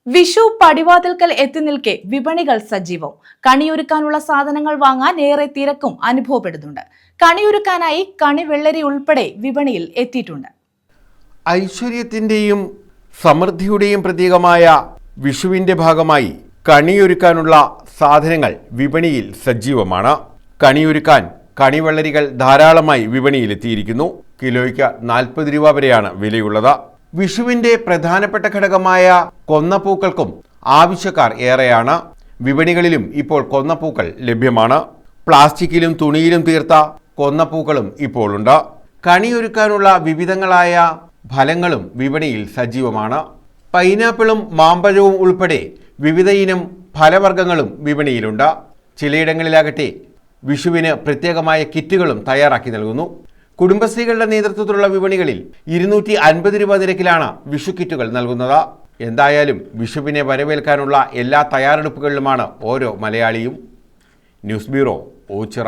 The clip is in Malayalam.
വിഷു പടിവാതിൽക്കൽ എത്തി നിൽക്കെ വിപണികൾ സജീവം. കണിയൊരുക്കാനുള്ള സാധനങ്ങൾ വാങ്ങാൻ ഏറെ തിരക്കും അനുഭവപ്പെടുന്നുണ്ട്. കണിയൊരുക്കാനായി കണിവെള്ളരി ഉൾപ്പെടെ വിപണിയിൽ എത്തിയിട്ടുണ്ട്. ഐശ്വര്യത്തിന്റെയും സമൃദ്ധിയുടെയും പ്രതീകമായ വിഷുവിന്റെ ഭാഗമായി കണിയൊരുക്കാനുള്ള സാധനങ്ങൾ വിപണിയിൽ സജീവമാണ്. കണിയൊരുക്കാൻ കണിവെള്ളരികൾ ധാരാളമായി വിപണിയിലെത്തിയിരിക്കുന്നു. കിലോയ്ക്ക് 40 രൂപ വരെയാണ് വിലയുള്ളത്. വിഷുവിന്റെ പ്രധാനപ്പെട്ട ഘടകമായ കൊന്നപ്പൂക്കൾക്കും ആവശ്യക്കാർ ഏറെയാണ്. വിപണികളിലും ഇപ്പോൾ കൊന്നപ്പൂക്കൾ ലഭ്യമാണ്. പ്ലാസ്റ്റിക്കിലും തുണിയിലും തീർത്ത കൊന്നപ്പൂക്കളും ഇപ്പോൾ ഉണ്ട്. കണിയൊരുക്കാനുള്ള വിവിധങ്ങളായ ഫലങ്ങളും വിപണിയിൽ സജീവമാണ്. പൈനാപ്പിളും മാമ്പഴവും ഉൾപ്പെടെ വിവിധ ഇനം ഫലവർഗ്ഗങ്ങളും വിപണിയിലുണ്ട്. ചിലയിടങ്ങളിലാകട്ടെ വിഷുവിന് പ്രത്യേകമായ കിറ്റുകളും തയ്യാറാക്കി നൽകുന്നു. കുടുംബശ്രീകളുടെ നേതൃത്വത്തിലുള്ള വിപണികളിൽ 250 രൂപ നിരക്കിലാണ് വിഷു കിറ്റുകൾ നൽകുന്നത്. എന്തായാലും വിഷുവിനെ വരവേൽക്കാനുള്ള എല്ലാ തയ്യാറെടുപ്പുകളിലുമാണ് ഓരോ മലയാളിയും. News bureau, Ochira.